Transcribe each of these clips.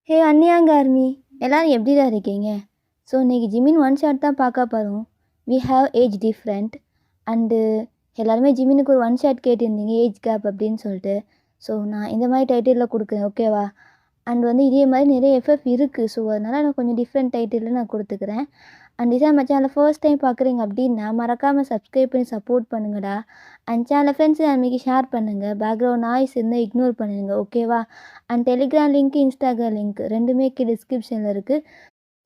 ஹே அன்னியாங்க army எல்லாரும் எப்படிடா இருக்கீங்க? ஸோ இன்னைக்கு ஜிமின் ஒன் ஷாட் தான் பார்க்க போகிறோம். We have age different and எல்லாருமே ஜிமினுக்கு ஒரு ஒன் ஷாட் கேட்டிருந்தீங்க ஏஜ் கேப் அப்படின்னு சொல்லிட்டு. ஸோ நான் இந்த மாதிரி டைட்டிலில் கொடுக்குறேன், ஓகேவா? அண்ட் வந்து இதே மாதிரி நிறைய எஃப்எஃப் இருக்குது. ஸோ அதனால் நான் கொஞ்சம் டிஃப்ரெண்ட் டைட்டிலில் நான் கொடுத்துக்கிறேன். அண்ட் இதான் நம்ம சேனலை ஃபர்ஸ்ட் டைம் பார்க்குறீங்க அப்படின்னா மறக்காமல் சப்ஸ்கிரைப் பண்ணி சப்போர்ட் பண்ணுங்கடா. அண்ட் சேனலை ஃப்ரெண்ட்ஸ் அன்றைக்கி ஷேர் பண்ணுங்கள். பேக்ரவுண்ட் நாய்ஸ் இருந்தால் இக்னோர் பண்ணுங்க, ஓகேவா? And Telegram link, Instagram link ரெண்டுமே டிஸ்கிரிப்ஷனில் இருக்குது.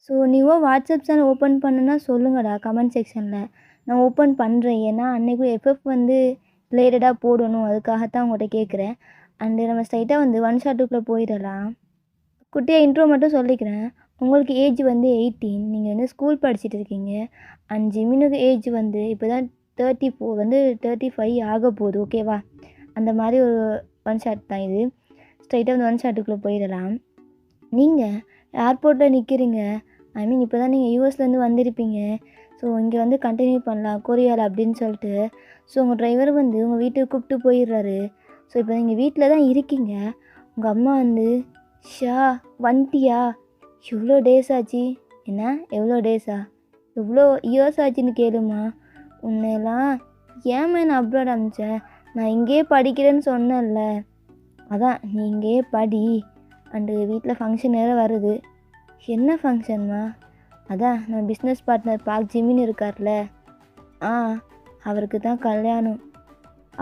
ஸோ நீவோ வாட்ஸ்அப் சேனல் ஓப்பன் பண்ணுன்னா சொல்லுங்கடா கமெண்ட் செக்ஷனில். நான் ஓப்பன் பண்ணுறேன். ஏன்னா அன்றைக்கி எஃப்எஃப் வந்து ரிலேட்டடாக போடணும், அதுக்காகத்தான் உங்கள்கிட்ட கேட்குறேன். அண்டு நம்ம ஸ்ட்ரைட்டாக வந்து ஒன் ஷாட்டுக்குள்ளே போயிடலாம். குட்டியாக இன்ட்ரோ மட்டும் சொல்லிக்கிறேன். உங்களுக்கு ஏஜ் வந்து 18, நீங்கள் வந்து ஸ்கூல் படிச்சுட்டு இருக்கீங்க. அண்ட் ஜிமினுக்கு ஏஜ் வந்து இப்போ தான் 34 வந்து 35 ஆக போகுது, ஓகேவா? அந்த மாதிரி ஒரு ஒன் ஷாட் தான் இது. ஸ்ட்ரைட்டாக வந்து ஒன் ஷாட்டுக்குள்ளே போயிடலாம். நீங்கள் ஏர்போர்ட்டில் நிற்கிறீங்க. ஐ மீன் இப்போ தான் நீங்கள் யூஎஸ்லேருந்து வந்திருப்பீங்க. ஸோ இங்கே வந்து கண்டினியூ பண்ணலாம் கொரியாவில் அப்படின்னு சொல்லிட்டு. ஸோ உங்கள் டிரைவர் வந்து உங்கள் வீட்டுக்கு கூப்பிட்டு போயிடுறாரு. ஸோ இப்போ நீங்கள் வீட்டில் தான் இருக்கீங்க. உங்கள் அம்மா வந்து ஷா வந்துட்டியா, எவ்வளோ டேஸ் ஆச்சு? என்ன எவ்வளோ டேஸா, எவ்வளோ இயர்ஸ் ஆச்சுன்னு கேளுமா. உன்னையெல்லாம் ஏன் நான் அப்ராட் அனுப்பிச்சேன்? நான் இங்கேயே படிக்கிறேன்னு சொன்னேன்ல, அதான் நீ இங்கேயே படி. அண்டு வீட்டில் ஃபங்க்ஷன் வேறு வருது. என்ன ஃபங்க்ஷன்மா? அதான் நம்ம பிஸ்னஸ் பார்ட்னர் பார்க் ஜிமின் இருக்கார்ல, அவருக்கு தான் கல்யாணம்.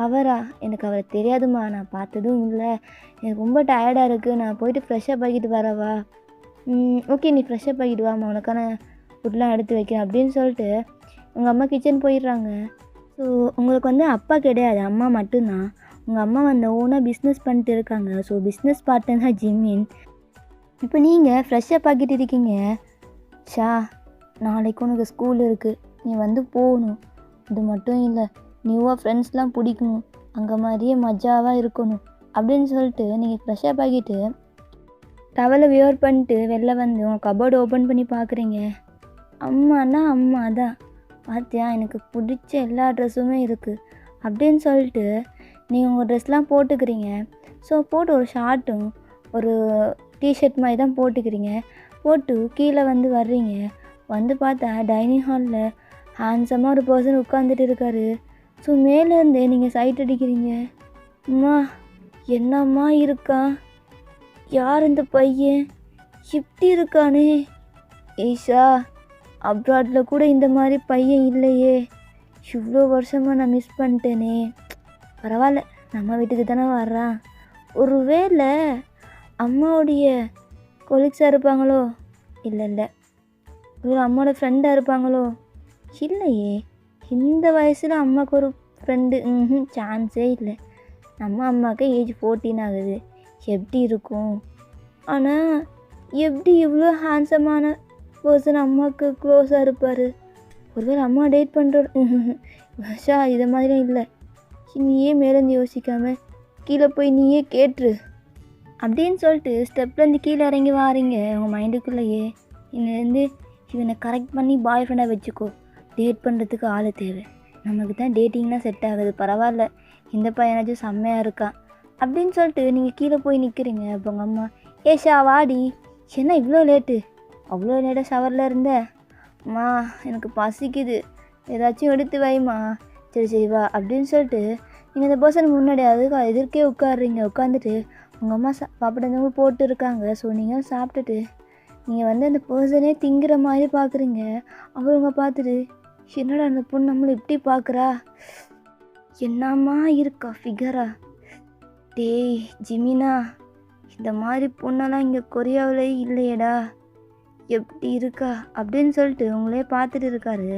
அவரா? எனக்கு அவரை தெரியாதுமா, நான் பார்த்ததும் இல்லை. எனக்கு ரொம்ப டயர்டாக இருக்குது, நான் போயிட்டு ஃப்ரெஷ்ஷப் ஆகிட்டு வரவா? ஓகே, நீ ஃப்ரெஷ்ஷப் ஆகிட்டு வாம்மா, உனக்கான ஃபுட்லாம் எடுத்து வைக்கிறேன் அப்படின்னு சொல்லிட்டு உங்கள் அம்மா கிச்சன் போயிடுறாங்க. ஸோ உங்களுக்கு வந்து அப்பா கிடையாது, அம்மா மட்டும்தான். உங்கள் அம்மா வந்து ஓனாக பிஸ்னஸ் பண்ணிட்டு இருக்காங்க. ஸோ பிஸ்னஸ் பார்ட்னர் தான் ஜிமின். இப்போ நீங்கள் ஃப்ரெஷ்ஷப் ஆகிட்டு இருக்கீங்க. ஷா, நாளைக்கு உனக்கு ஸ்கூல் இருக்குது, நீ வந்து போகணும். அது மட்டும் இல்லை, நியூவாக ஃப்ரெண்ட்ஸ்லாம் பிடிக்கணும், அங்கே மாதிரியே மஜாவாக இருக்கணும் அப்படின்னு சொல்லிட்டு நீங்கள் ஃப்ரெஷ்ஷப் ஆகிட்டு டவலை வியர் பண்ணிட்டு வெளில வந்து உங்கள் கபோர்டு ஓப்பன் பண்ணி பார்க்குறீங்க. அம்மானா அம்மா தான், பார்த்தியா எனக்கு பிடிச்ச எல்லா ட்ரெஸ்ஸுமே இருக்குது அப்படின்னு சொல்லிட்டு நீங்கள் உங்கள் ட்ரெஸ்லாம் போட்டுக்கிறீங்க. ஸோ போட்டு ஒரு ஷார்ட்டும் ஒரு டிஷர்ட் மாதிரி தான் போட்டுக்கிறீங்க. போட்டு கீழே வந்து வர்றீங்க. வந்து பார்த்தா டைனிங் ஹாலில் ஹேண்ட்ஸமாக ஒரு பர்சன் உட்காந்துட்டு இருக்காரு. ஸோ மேலேருந்தே நீங்கள் சைட் அடிக்கிறீங்க. அம்மா என்னம்மா இருக்கா, யார் இந்த பையன் இப்படி இருக்கானே? ஈஷா, அப்ராடில் கூட இந்த மாதிரி பையன் இல்லையே, இவ்வளோ வருஷமாக நான் மிஸ் பண்ணிட்டேனே. பரவாயில்ல, நம்ம வீட்டுக்கு தானே வர்றான். ஒருவேளை அம்மாவுடைய கொலீக்ஸாக இருப்பாங்களோ? இல்லை, ஒரு அம்மாவோட ஃப்ரெண்டாக இருப்பாங்களோ? இல்லையே, இந்த வயசில் அம்மாவுக்கு ஒரு ஃப்ரெண்டு சான்ஸே இல்லை. நம்ம அம்மாவுக்கு ஏஜ் 14 ஆகுது, எப்படி இருக்கும்? ஆனால் எப்படி இவ்வளோ ஹேண்ட்ஸமான பர்சன் அம்மாவுக்கு க்ளோஸாக இருப்பார்? ஒருவேளை அம்மா டேட் பண்ணுற ஷா, இதை மாதிரியும் இல்லை. நீயே மேலேருந்து யோசிக்காமல் கீழே போய் நீயே கேட்டுரு அப்படின்னு சொல்லிட்டு ஸ்டெப்லேருந்து கீழே இறங்கி வாரீங்க. உங்கள் மைண்டுக்குள்ளேயே இன்னிலேருந்து இவனை கரெக்ட் பண்ணி பாய் ஃப்ரெண்டாக வச்சுக்கோ, டேட் பண்ணுறதுக்கு ஆள் தேவை, நமக்கு தான் டேட்டிங்லாம் செட் ஆகுது, பரவாயில்ல இந்த பையனாச்சும் செம்மையாக இருக்கான் அப்படின்னு சொல்லிட்டு நீங்கள் கீழே போய் நிற்கிறீங்க. அப்போ உங்கள் அம்மா, ஏஷா வாடி, என்ன இவ்வளோ லேட்டு, அவ்வளோ லேட்டாக ஷவரில் இருந்த? அம்மா எனக்கு பசிக்குது, ஏதாச்சும் எடுத்து வைமா. சரி வா அப்படின்னு சொல்லிட்டு நீங்கள் இந்த பர்சன் முன்னாடி அதுக்கு எதிர்க்கே உட்காடுறீங்க. உட்காந்துட்டு உங்கள் அம்மா சாப்பிட்றவங்க போட்டு இருக்காங்க. ஸோ நீங்கள் சாப்பிட்டுட்டு நீங்கள் வந்து அந்த பர்சனே திங்கிற மாதிரி பார்க்குறீங்க. அவங்க பார்த்துட்டு, என்னடா அந்த பொண்ணு நம்மளை இப்படி பார்க்குறா, என்னம்மா இருக்கா ஃபிகரா? டேய் ஜிமினா, இந்த மாதிரி பொண்ணெல்லாம் இங்கே கொரியாவில் இல்லையேடா, எப்படி இருக்கா அப்படின்னு சொல்லிட்டு உங்களே பார்த்துட்டு இருக்காரு.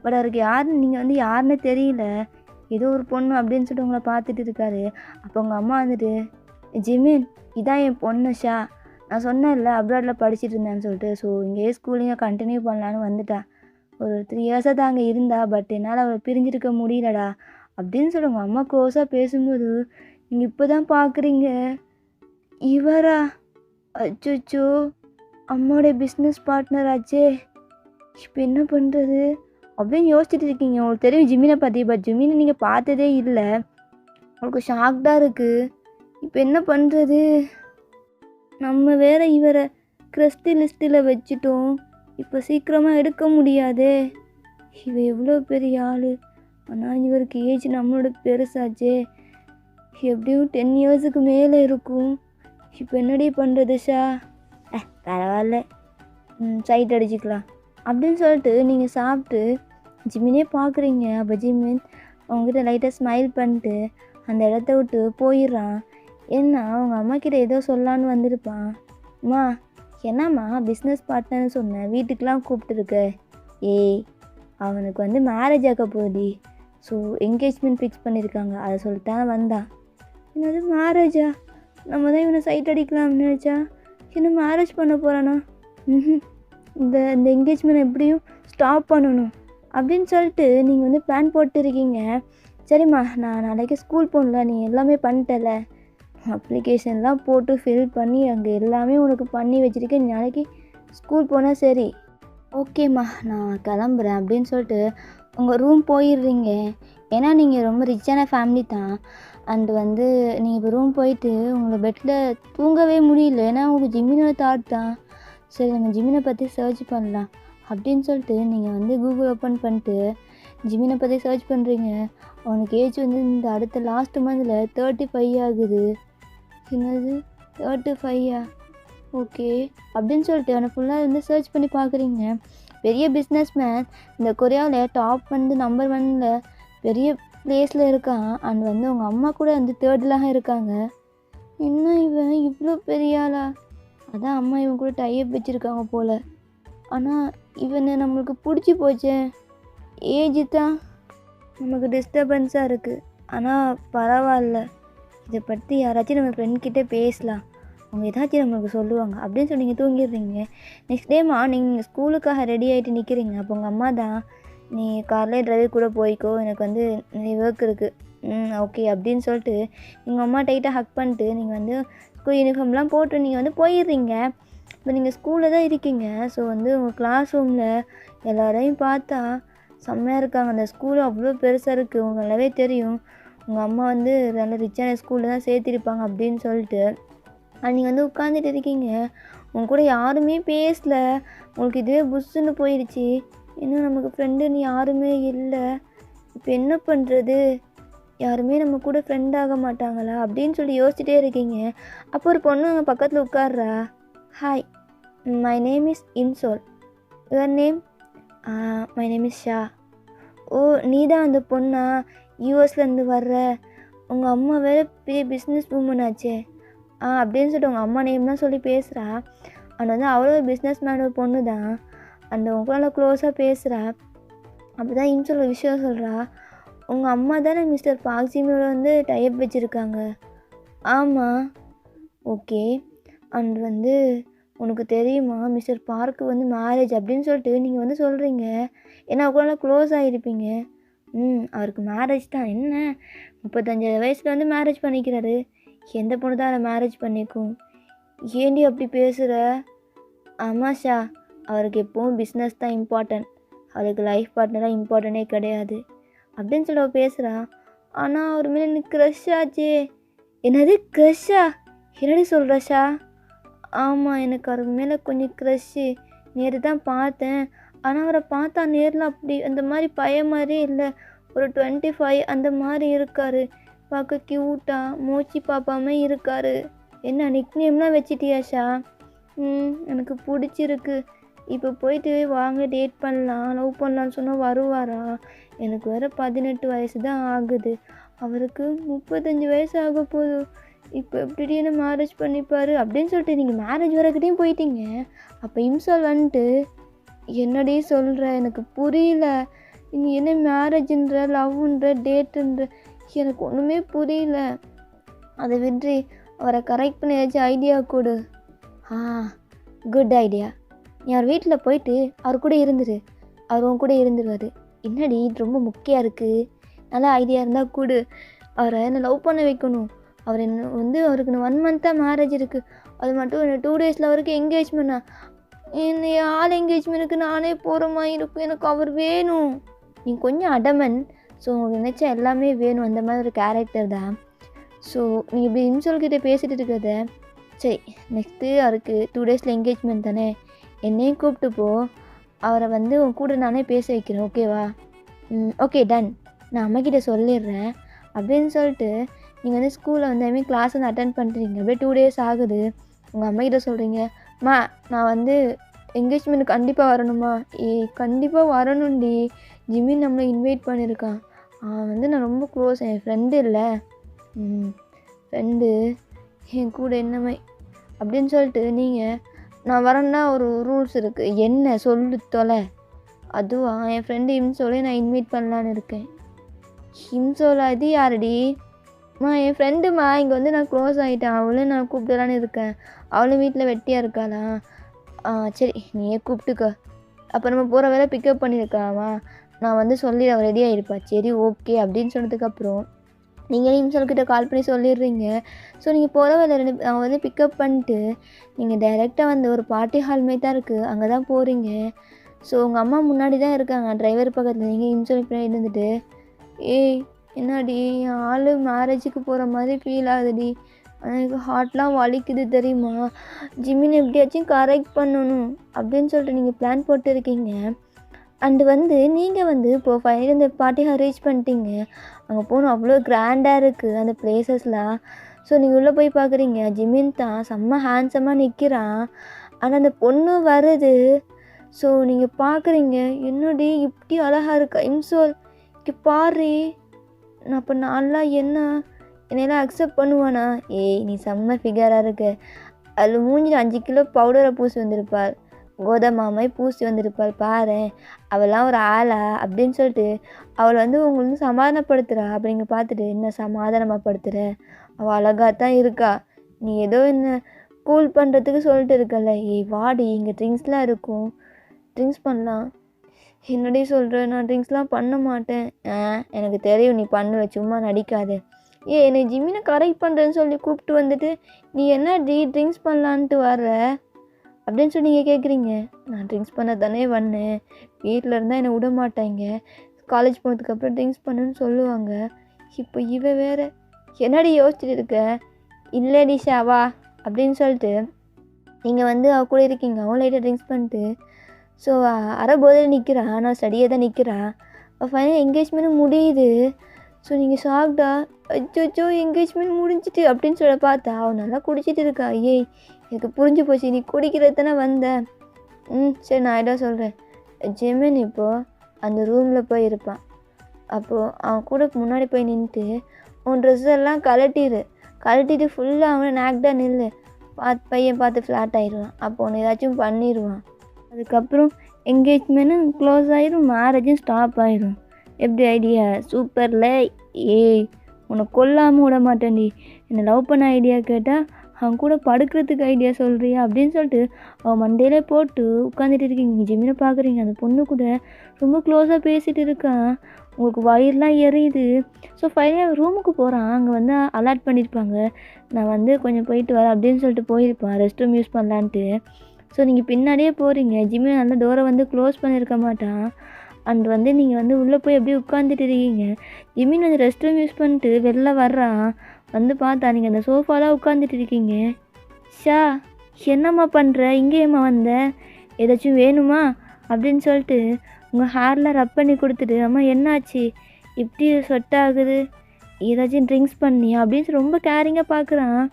பட் அவருக்கு யாருன்னு நீங்கள் வந்து யாருன்னு தெரியல, ஏதோ ஒரு பொண்ணு அப்படின்னு சொல்லிட்டு உங்களை பார்த்துட்டு இருக்காரு. அப்போ உங்கள் அம்மா வந்துட்டு, ஜிமின் இதான் என் பொண்ணு ஷா, நான் சொன்னேன்ல அப்ராடில் படிச்சுட்டு இருந்தேன்னு சொல்லிட்டு. ஸோ இங்கேயே ஸ்கூலிங்கை கண்டினியூ பண்ணலான்னு வந்துட்டா. ஒரு 3 இயர்ஸாக தான் அங்கே இருந்தா, பட் என்னால் அவளை பிரிஞ்சிருக்க முடியலடா அப்படின்னு சொல்லி உங்கள் அம்மா க்ளோஸாக பேசும்போது நீங்கள் இப்போ தான் பார்க்குறீங்க, இவரா? அச்சோ, அம்மாவோடைய பிஸ்னஸ் பார்ட்னர் ஆச்சே, இப்போ என்ன பண்ணுறது அப்படின்னு யோசிச்சுட்டு இருக்கீங்க. உங்களுக்கு தெரியும் ஜிமினை பற்றி, பட் ஜிமினை நீங்கள் பார்த்ததே இல்லை. உங்களுக்கு ஷாக்டாக இருக்குது. இப்போ என்ன பண்ணுறது, நம்ம வேறு இவரை க்ரஸ்ட் லிஸ்ட்டில் வச்சுட்டோம். இப்போ சீக்கிரமாக எடுக்க முடியாதே. இவ எவ்வளோ பெரிய ஆள், ஆனால் இவருக்கு ஏஜ் நம்மளோட பெருசாச்சே. எப்படியும் 10 இயர்ஸுக்கு மேலே இருக்கும். இப்போ என்னடி பண்ணுறது ஷா? பரவாயில்ல, சைட் அடிச்சுக்கலாம் அப்படின்னு சொல்லிட்டு நீங்கள் சாப்பிட்டு ஜிமினே பார்க்குறீங்க. அப்போ ஜிமின் அவங்ககிட்ட லைட்டாக ஸ்மைல் பண்ணிட்டு அந்த இடத்த விட்டு போயிடுறான். ஏன்னா அவங்க அம்மா கிட்ட ஏதோ சொல்லலான்னு வந்திருப்பான். அம்மா என்னம்மா பிஸ்னஸ் பார்ட்னர்னு சொன்னேன், வீட்டுக்கெலாம் கூப்பிட்டுருக்க. ஏய் அவனுக்கு வந்து மேரேஜ் ஆக போகுது, ஸோ என்கேஜ்மெண்ட் ஃபிக்ஸ் பண்ணியிருக்காங்க, அதை சொல்லிட்டான் வந்தான். என்னது மேரேஜா? நம்ம தான் இவனை சைட் அடிக்கலாம்னு நினச்சா என்ன மேரேஜ் பண்ண போகிறானா? இந்த என்கேஜ்மெண்ட் எப்படியும் ஸ்டாப் பண்ணணும் அப்படின்னு சொல்லிட்டு நீங்கள் வந்து பிளான் போட்டுருக்கீங்க. சரிம்மா, நான் நாளைக்கு ஸ்கூல் போகணும்ல, நீ எல்லாமே பண்ணிட்டல, அப்ளிகேஷன்லாம் போட்டு ஃபில் பண்ணி அங்கே எல்லாமே உனக்கு பண்ணி வச்சுருக்கேன், நீ நாளைக்கு ஸ்கூல் போனால் சரி. ஓகேம்மா நான் கிளம்புறேன் அப்படின்னு சொல்லிட்டு உங்கள் ரூம் போயிடுறீங்க. ஏன்னா நீங்கள் ரொம்ப ரிச்சான ஃபேமிலி தான். அண்ட் வந்து நீங்கள் இப்போ ரூம் போயிட்டு உங்களை பெட்டில் தூங்கவே முடியல, ஏன்னா உங்களுக்கு ஜிம்மினோட தாட் தான். சரி நம்ம ஜிம்மினை பற்றி சர்ச் பண்ணலாம் அப்படின்னு சொல்லிட்டு நீங்கள் வந்து கூகுள் ஓப்பன் பண்ணிட்டு ஜிம்மினை பற்றி சர்ச் பண்ணுறீங்க. அவனுக்கு ஏஜ் வந்து இந்த அடுத்த லாஸ்ட் மந்தில் 35 ஆகுது. என்னது 35ஆ? ஓகே அப்படின்னு சொல்லிட்டு அவனை ஃபுல்லாக வந்து சர்ச் பண்ணி பார்க்குறீங்க. பெரிய பிஸ்னஸ் மேன், இந்த கொரியாவில் டாப் வந்து நம்பர் 1ல் பெரிய பிளேஸில் இருக்கான். அண்ட் வந்து அவங்க அம்மா கூட வந்து 3rd இருக்காங்க. இன்னும் இவன் இவ்வளோ பெரிய ஆளா? அதான் அம்மா இவன் கூட டைப் வச்சுருக்காங்க போல். ஆனால் இவனை நம்மளுக்கு பிடிச்சி போச்சே. ஏஜ் தான் நமக்கு டிஸ்டர்பன்ஸாக இருக்குது. ஆனால் பரவாயில்ல, இதை பற்றி யாராச்சும் நம்ம ஃப்ரெண்ட்கிட்ட பேசலாம், அவங்க ஏதாச்சும் நம்மளுக்கு சொல்லுவாங்க அப்படின்னு சொல்லி நீங்கள் தூங்கிடுறீங்க. நெக்ஸ்ட் டே மார்னிங் நீங்கள் ஸ்கூலுக்காக ரெடி ஆகிட்டு நிற்கிறீங்க. அப்போ உங்கள் அம்மா தான், நீ கார்லேயே டிரைவர் கூட போய்க்கோ, எனக்கு வந்து நிறைய ஒர்க் இருக்குது. ஓகே அப்படின்னு சொல்லிட்டு எங்கள் அம்மா டைட்டாக ஹக் பண்ணிட்டு நீங்கள் வந்து ஸ்கூல் யூனிஃபார்ம்லாம் போட்டு நீங்கள் வந்து போயிடுறீங்க. இப்போ நீங்கள் ஸ்கூலில் தான் இருக்கீங்க. ஸோ வந்து உங்கள் கிளாஸ் ரூமில் எல்லோரையும் பார்த்தா செம்மையாக இருக்காங்க. அந்த ஸ்கூல் அவ்வளோ பெருசாக இருக்குது, உங்களுக்கு நல்லாவே தெரியும். உங்கள் அம்மா வந்து நல்ல ரிச்சான ஸ்கூலில் தான் சேர்த்திருப்பாங்க அப்படின்னு சொல்லிட்டு நீங்கள் வந்து உட்காந்துட்டு இருக்கீங்க. உங்க கூட யாருமே பேசல, உங்களுக்கு இதுவே புஷ்ஷுன்னு போயிடுச்சு. இன்னும் நமக்கு ஃப்ரெண்டுன்னு யாருமே இல்லை, இப்போ என்ன பண்ணுறது? யாருமே நம்ம கூட ஃப்ரெண்ட் ஆக மாட்டாங்களா அப்படின்னு சொல்லி யோசிச்சுட்டே இருக்கீங்க. அப்போ ஒரு பொண்ணு அங்கே பக்கத்தில் உட்கார்றா. ஹாய், மை நேம் இஸ் இன்சோல், your name? My name is ஷா. ஓ நீ தான் அந்த பொண்ணா? யூஎஸ்லேருந்து வர்ற? உங்கள் அம்மா வேறு பெரிய பிஸ்னஸ் உமன் ஆச்சே. அப்படின்னு சொல்லிட்டு உங்கள் அம்மா நேம்லாம் சொல்லி பேசுகிறா. அண்ட் வந்து அவ்வளோ பிஸ்னஸ் மேன் ஒரு பொண்ணு தான். அந்த உங்களால் க்ளோஸாக பேசுகிறா. அப்படி தான் இன்சோல் ஒரு விஷயம் சொல்கிறா. உங்கள் அம்மா தானே மிஸ்டர் பாக்ஸிமோட வந்து டைப் வச்சுருக்காங்க? ஆமாம். ஓகே. அண்ட் வந்து உனக்கு தெரியுமா மிஸ்டர் பார்க்கு வந்து மேரேஜ் அப்படின்னு சொல்லிட்டு நீங்கள் வந்து சொல்கிறீங்க. ஏன்னா உங்களால் க்ளோஸ் ஆகிருப்பீங்க. அவருக்கு மேரேஜ் தான். என்ன 35 வயசில் வந்து மேரேஜ் பண்ணிக்கிறாரு. எந்த பொண்ணு தான் அதை மேரேஜ் பண்ணிக்கும்? ஏண்டி அப்படி பேசுகிற? ஆமாஷா, அவருக்கு எப்போவும் பிஸ்னஸ் தான் இம்பார்ட்டன்ட், அவருக்கு லைஃப் பார்ட்னராக இம்பார்ட்டனே கிடையாது அப்படின்னு சொல்லி அவள் பேசுகிறா. ஆனால் அவர் மேலே எனக்கு க்ரஷ் ஆச்சே. என்னது க்ரஷ்ஷா? என்னடி சொல்கிறஷா? ஆமாம், எனக்கு அவர் மேலே கொஞ்சம் க்ரஷ்ஷு. நேரு தான் பார்த்தேன், ஆனால் அவரை பார்த்தா நேரில் அப்படி அந்த மாதிரி பையன் மாதிரியே இல்லை, ஒரு 25 அந்த மாதிரி இருக்கார். பார்க்க க்யூட்டாக மோச்சி பாப்பாமே இருக்கார். என்ன நிக்நேம்லாம் வச்சிட்டியாஷா? எனக்கு பிடிச்சிருக்கு. இப்போ போயிட்டு வாங்க டேட் பண்ணலாம், லவ் பண்ணலான்னு சொன்னால் வருவாரா? எனக்கு வேறு 18 வயசு தான் ஆகுது, அவருக்கு 35 வயசு ஆக போகுது. இப்போ எப்படி என்ன மேரேஜ் பண்ணிப்பார் அப்படின்னு சொல்லிட்டு நீங்கள் மேரேஜ் வரைக்கிட்டையும் போயிட்டீங்க. அப்போ இம்சால் வந்துட்டு, என்னடி சொல்கிற? எனக்கு புரியல, நீ என்ன மேரேஜுன்ற, லவ்ன்ற, டேட்டுன்ற, எனக்கு ஒன்றுமே புரியல. அதை விட்ரி, அவரை கரெக்ட் பண்ணி ஏதாச்சும் ஐடியா கொடு. Good idea. நீ அவர் வீட்டில் போயிட்டு அவர் கூட இருந்துரு, அவர் உன் கூட இருந்துருவார். என்னடி ரொம்ப முக்கியம் இருக்குது, நல்ல ஐடியா இருந்தால் கொடு. அவரை என்ன லவ் பண்ண வைக்கணும். அவர் என்ன வந்து அவருக்கு 1 மந்த்தாக மேரேஜ் இருக்குது, அது மட்டும் 2 டேஸில் அவருக்கு என்கேஜ்மெண்ட்டா? என்ன ஆள் என்கேஜ்மெண்ட்டுக்கு நானே போகிற மாதிரி இருக்கும், எனக்கு அவர் வேணும். நீ கொஞ்சம் அடமன், ஸோ உங்களுக்கு நினச்சா எல்லாமே வேணும், அந்த மாதிரி ஒரு கேரக்டர் தான். ஸோ நீ இப்படி இன்சோல்கிட்ட பேசிகிட்டு இருக்கிறத சரி, நெக்ஸ்ட்டு அவருக்கு 2 டேஸில் என்கேஜ்மெண்ட் தானே, என்னையும் கூப்பிட்டு போ. அவரை வந்து உன் கூட நானே பேச வைக்கிறேன், ஓகேவா? Okay done. நான் அம்மாக்கிட்ட சொல்லிடுறேன் அப்படின்னு சொல்லிட்டு நீங்கள் வந்து ஸ்கூலில் வந்து ஐ மீன் கிளாஸ் வந்து அட்டன் பண்ணுறீங்க. அப்படியே 2 டேஸ் ஆகுது. உங்கள் அம்மாக்கிட்ட சொல்கிறீங்க, அம்மா நான் வந்து என்கேஜ்மெண்ட்டுக்கு கண்டிப்பாக வரணுமா? ஏய் கண்டிப்பாக வரணும்டி, ஜிமின் நம்மளை இன்வைட் பண்ணியிருக்கான். அவன் வந்து நான் ரொம்ப க்ளோஸ், என் ஃப்ரெண்டு இல்லை, ஃப்ரெண்டு என் கூட என்னமே அப்படின்னு சொல்லிட்டு நீங்கள் நான் வரேன்னா ஒரு ரூல்ஸ் இருக்குது. என்ன சொல்லு தொலை. அதுவா என் ஃப்ரெண்டு இம்சோலே நான் இன்வைட் பண்ணலான்னு இருக்கேன். இம்சோலா இது யாருடி? என் ஃப்ரெண்டுமா, இங்கே வந்து நான் க்ளோஸ் ஆகிட்டேன், அவளும் நான் கூப்பிடலான்னு இருக்கேன். அவளும் வீட்டில் வெட்டியாக இருக்காளா? சரி நீயே கூப்பிட்டுக்க. அப்போ நம்ம போகிற வேலை பிக்கப் பண்ணியிருக்கலாமா? நான் வந்து சொல்லி அவள் ரெடியாக இருப்பா. சரி ஓகே அப்படின்னு சொன்னதுக்கப்புறம் நீங்கள் இம்சல்கிட்ட கால் பண்ணி சொல்லிடுறீங்க. ஸோ நீங்கள் போகிற வேலை அவங்க வந்து பிக்கப் பண்ணிட்டு நீங்கள் டைரெக்டாக வந்து ஒரு பார்ட்டி ஹால் மாரி தான் இருக்குது, அங்கே தான் போகிறீங்க. ஸோ உங்கள் அம்மா முன்னாடி தான் இருக்காங்க, டிரைவர் பக்கத்தில். நீங்கள் இம்சல் பின்னாடி இருந்துட்டு, ஏய் என்னடி ஆள் மேரேஜுக்கு போகிற மாதிரி ஃபீல் ஆகுதுடி, எனக்கு ஹார்ட்லாம் வலிக்குது தெரியுமா, ஜிமின் எப்படியாச்சும் கரெக்ட் பண்ணணும் அப்படின்னு சொல்லிட்டு நீங்கள் பிளான் போட்டு இருக்கீங்க. அண்டு வந்து நீங்கள் வந்து இப்போது ஃபைனலி இந்த பார்ட்டியை ரீச் பண்ணிட்டீங்க. அங்கே போகணும், அவ்வளோ கிராண்டாக இருக்குது அந்த பிளேசஸ்லாம். ஸோ நீங்கள் உள்ளே போய் பார்க்குறீங்க, ஜிமின் தான் செம்ம ஹேண்ட்ஸமாக நிற்கிறான். ஆனால் அந்த பொண்ணு வருது. ஸோ நீங்கள் பார்க்குறீங்க, என்னடி இப்படி அழகாக இருக்கா இம்சோல், இங்கே பாரு. நான் அப்போ நான்லாம் என்னையெல்லாம் அக்செப்ட் பண்ணுவானா? ஏய் நீ செம்ம ஃபிகராக இருக்க. அதில் மூஞ்சில் 5 கிலோ பவுடரை பூசி வந்திருப்பாள், கோதமாமை பூசி வந்திருப்பாள் பாரு, அவள்லாம் ஒரு ஆளா அப்படின்னு சொல்லிட்டு அவளை வந்து உங்களை வந்து சமாதானப்படுத்துகிறா. அப்படிங்க பார்த்துட்டு என்ன சமாதானமாகப்படுத்துகிற, அவள் அழகாக தான் இருக்கா, நீ ஏதோ என்ன கூல் பண்ணுறதுக்கு சொல்லிட்டு இருக்கல. ஏய் வாடி, இங்கே ட்ரிங்க்ஸ்லாம் இருக்கும், ட்ரிங்க்ஸ் பண்ணலாம். என்னடி சொல்கிற, நான் ட்ரிங்க்ஸ்லாம் பண்ண மாட்டேன். எனக்கு தெரியும் நீ பண்ணுவ, சும்மா நடிக்காத. என்னை ஜிம்மினை கரெக்ட் பண்ணுறேன்னு சொல்லி கூப்பிட்டு வந்துட்டு நீ என்ன ட்ரிங்க்ஸ் பண்ணலான்ட்டு வர்ற அப்படின்னு சொல்லி நீங்கள் கேட்குறீங்க. நான் ட்ரிங்க்ஸ் பண்ண தானே வந்தேன், வீட்டில் இருந்தால் என்னை விட மாட்டாங்க, காலேஜ் போனதுக்கப்புறம் ட்ரிங்க்ஸ் பண்ணுன்னு சொல்லுவாங்க. இப்போ இவ வேறு என்னடி யோசிச்சுட்டு இருக்க? இல்லடி ஷாவா அப்படின்னு சொல்லிட்டு நீங்கள் வந்து அவ கூட இருக்கீங்க. அவன் லைட்டாக ட்ரிங்க்ஸ் பண்ணிட்டு ஸோ அரை போதையில் நிற்கிறா, நான் ஸ்டடியாக தான் நிற்கிறா. ஃபைனல் என்கேஜ்மெண்ட் முடியுது. ஸோ நீங்கள் ஷாக்டா, அச்சோ என்கேஜ்மெண்ட் முடிஞ்சிட்டு அப்படின்னு சொல்ல பார்த்தா அவன் நல்லா குடிச்சிட்டு இருக்கா. ஏய் எனக்கு புரிஞ்சு போச்சு, நீ குடிக்கிறது தானே வந்த. சரி நான் இடம் சொல்கிறேன். ஜெமின் இப்போது அந்த ரூமில் போய் இருப்பான். அப்போது அவன் கூட முன்னாடி போய் நின்றுட்டு உன் ட்ரெஸ் எல்லாம் கழட்டிட்டு ஃபுல்லாக அவனை நாக்டாக நில்லு, பையன் பார்த்து ஃப்ளாட் ஆயிடுவான். அப்போ ஒன்று ஏதாச்சும் பண்ணிடுவான். அதுக்கப்புறம் என்கேஜ்மெண்ட்டும் க்ளோஸ் ஆயிரும், மேரேஜும் ஸ்டாப் ஆயிரும். எப்படி ஐடியா? சூப்பரில். ஏய் உன்னை கொல்லாமல் விட மாட்டேன்டி, என்னை லவ் பண்ண ஐடியா கேட்டால் அவன் கூட படுக்கிறதுக்கு ஐடியா சொல்கிறியா அப்படின்னு சொல்லிட்டு அவன் மண்டையிலே போட்டு உட்காந்துட்டு இருக்கீங்க. ஜிம்மினை பார்க்குறீங்க, அந்த பொண்ணு கூட ரொம்ப க்ளோஸாக பேசிகிட்டு இருக்கான். உங்களுக்கு வயிறுலாம் எரியுது. ஸோ ஃபைனலாக ரூமுக்கு போகிறான். அங்கே வந்து அலாட் பண்ணியிருப்பாங்க, நான் வந்து கொஞ்சம் போயிட்டு வரேன் அப்படின்னு சொல்லிட்டு போயிருப்பான் ரெஸ்ட் ரூம் யூஸ் பண்ணலான்ட்டு. ஸோ நீங்கள் பின்னாடியே போகிறீங்க. ஜிம்மின் நல்லா டோரை வந்து க்ளோஸ் பண்ணியிருக்க மாட்டான். அண்ட் வந்து நீங்கள் வந்து உள்ளே போய் அப்படியே உட்காந்துட்டு இருக்கீங்க. ஜிம்மின் வந்து ரெஸ்ட் ரூம் யூஸ் பண்ணிட்டு வெளில வர்றான். வந்து பார்த்தா நீங்கள் அந்த சோஃபாலாம் உட்காந்துட்டு இருக்கீங்க. ஷா என்னம்மா பண்ணுற, இங்கேயம்மா வந்த, ஏதாச்சும் வேணுமா அப்படின்னு சொல்லிட்டு உங்கள் ஹேர்லாம் ரப் பண்ணி கொடுத்துட்டு, அம்மா என்னாச்சு இப்படி ஸ்வெட் ஆகுது, ஏதாச்சும் ட்ரிங்க்ஸ் பண்ணியா அப்படின்னு ரொம்ப கேரிங்காக பார்க்குறான்.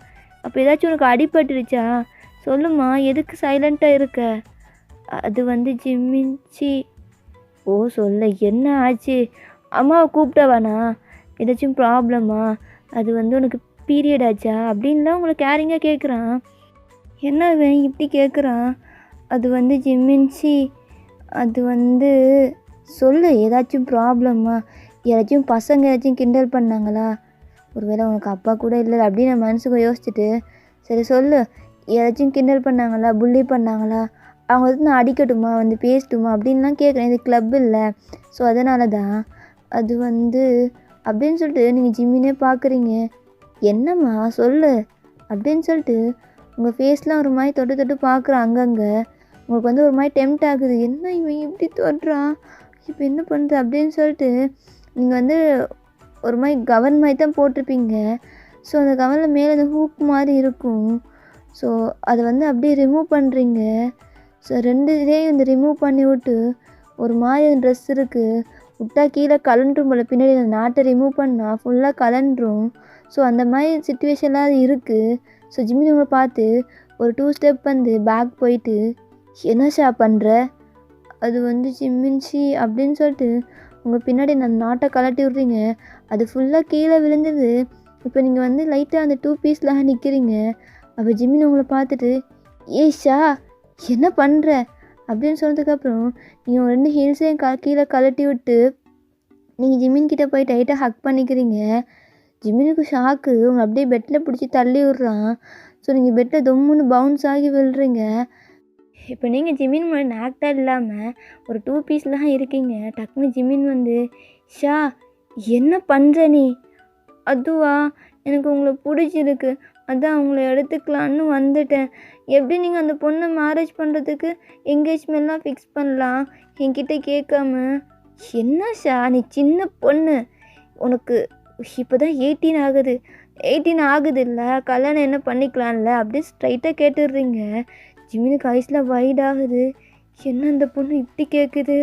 அப்போ ஏதாச்சும் உனக்கு அடிபட்டுருச்சா சொல்லுமா, எதுக்கு சைலண்ட்டாக இருக்க? அது வந்து ஜிம்மின்ச்சி. ஓ சொல்ல, என்ன ஆச்சு? அம்மாவை கூப்பிட்டவானா, ஏதாச்சும் ப்ராப்ளமா, அது வந்து உனக்கு பீரியட் ஆச்சா அப்படின்லாம் உங்களை கேரிங்காக கேட்குறான். என்ன அவன் இப்படி கேட்குறான்? அது வந்து ஜிம்மின்ச்சி, அது வந்து சொல்லு, ஏதாச்சும் ப்ராப்ளமா, ஏதாச்சும் பசங்க ஏதாச்சும் கிண்டல் பண்ணாங்களா, ஒருவேளை உனக்கு அப்பா கூட இல்லை அப்படின்னு நான் மனசுக்கு யோசிச்சுட்டு, சரி சொல்லு, ஏதாச்சும் கிண்டல் பண்ணாங்களா, புள்ளி பண்ணாங்களா, அவங்க வந்து நான் அடிக்கட்டுமா, வந்து பேசட்டுமா அப்படின்லாம் கேட்குறேன். இது கிளப் இல்லை, ஸோ அதனால தான். அது வந்து அப்படின்னு சொல்லிட்டு நீங்கள் ஜிம்மினே பார்க்குறீங்க. என்னம்மா சொல்லு அப்படின்னு சொல்லிட்டு உங்கள் ஃபேஸ்லாம் ஒரு மாதிரி தொட்டு பார்க்குறான். அங்கங்கே உங்களுக்கு வந்து ஒரு மாதிரி டெம்ட் ஆகுது. என்ன இவன் இப்படி தொடுறான், இப்போ என்ன பண்ணுறது அப்படின்னு சொல்லிட்டு நீங்கள் வந்து ஒரு மாதிரி கவன் மாதிரி தான் போட்டிருப்பீங்க. ஸோ அந்த கவனில் மேலே அந்த ஹூக் மாதிரி இருக்கும். ஸோ அதை வந்து அப்படியே ரிமூவ் பண்ணுறீங்க. ஸோ 2 இதையும் வந்து ரிமூவ் பண்ணி விட்டு ஒரு மாதிரி அந்த ட்ரெஸ் இருக்குது விட்டா கீழே கலண்டுரும் போல். பின்னாடி அந்த நாட்டை ரிமூவ் பண்ணால் ஃபுல்லாக கலண்டுரும். ஸோ அந்த மாதிரி சுச்சுவேஷன்லாம் அது இருக்குது. ஸோ ஜிமின் உங்களை பார்த்து ஒரு 2 ஸ்டெப் வந்து பேக் போயிட்டு, என்ன ஷா பண்ணுற? அது வந்து ஜிம்மின்சி அப்படின்னு சொல்லிட்டு உங்கள் பின்னாடி அந்த நாட்டை கலட்டி விட்றீங்க. அது ஃபுல்லாக கீழே விழுந்தது. இப்போ நீங்கள் வந்து லைட்டாக அந்த 2 பீஸ்லாம் நிற்கிறீங்க. அப்போ ஜிமின் உங்களை பார்த்துட்டு, ஏய் ஷா என்ன பண்ணுற அப்படின்னு சொன்னதுக்கப்புறம் நீங்கள் 2 ஹீல்ஸையும் கீழே கலட்டி விட்டு நீங்கள் ஜிமின் கிட்டே போய் டைட்டாக ஹக் பண்ணிக்கிறீங்க. ஜிமினுக்கு ஷாக்கு. உங்களை அப்படியே பெட்டில் பிடிச்சி தள்ளி விட்றான். ஸோ நீங்கள் பெட்டில் தொம்முன்னு பவுன்ஸ் ஆகி விழுறீங்க. இப்போ நீங்கள் ஜிமின் முன்னாடி ஆக்டாக இல்லாமல் ஒரு 2 பீஸ்லாம் இருக்கீங்க. டக்குன்னு ஜிமின் வந்து, ஷா என்ன பண்ணுற நீ? அதுவா, எனக்கு உங்களை பிடிச்சிருக்கு, அதான் அவங்கள எடுத்துக்கலான்னு வந்துட்டேன். எப்படி நீங்கள் அந்த பொண்ணை மேரேஜ் பண்ணுறதுக்கு என்கேஜ்மெண்ட்லாம் ஃபிக்ஸ் பண்ணலாம் என்கிட்ட கேட்காம? என்ன ஷா நீ சின்ன பொண்ணு, உனக்கு இப்போ தான் 18 ஆகுது. 18 ஆகுது இல்லை, கல்யாணம் என்ன பண்ணிக்கலாம்ல அப்படி ஸ்ட்ரைட்டாக கேட்டுடுறீங்க. ஜிமினுக்கு ஐஸில் வைட் ஆகுது. என்ன அந்த பொண்ணு இப்படி கேட்குது,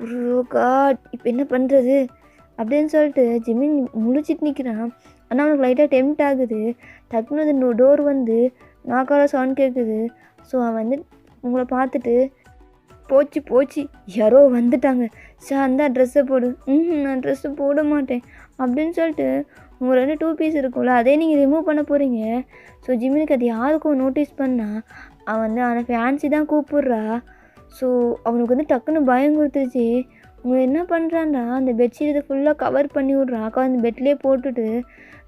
ஒரு காட் இப்போ என்ன பண்ணுறது அப்படின்னு சொல்லிட்டு ஜிமின் முழிச்சிட்டு நிற்கிறான். ஆனால் அவனுக்கு லைட்டாக டெம்ட் ஆகுது. டக்குன்னு அந்த டோர் வந்து நாக்கால சவுண்ட் கேட்குது. ஸோ அவன் வந்து உங்களை பார்த்துட்டு, போச்சு போச்சு யாரோ வந்துட்டாங்க, ஷா அந்த ட்ரெஸ்ஸை போடு. நான் ட்ரெஸ்ஸு போட மாட்டேன் அப்படின்னு சொல்லிட்டு உங்கள் 2 2 பீஸ் இருக்கும்ல அதே நீங்கள் ரிமூவ் பண்ண போகிறீங்க. ஸோ ஜிமினுக்கு அது யாருக்கும் நோட்டீஸ் பண்ணால் அவன் வந்து அவனை ஃபேன்சி தான் கூப்பிட்றா. ஸோ அவனுக்கு வந்து டக்குன்னு பயம் கொடுத்துருச்சு. அவங்க என்ன பண்ணுறான்டா, அந்த பெட்ஷீட் இதை ஃபுல்லாக கவர் பண்ணி விட்றான். அக்கா அந்த பெட்லேயே போட்டுட்டு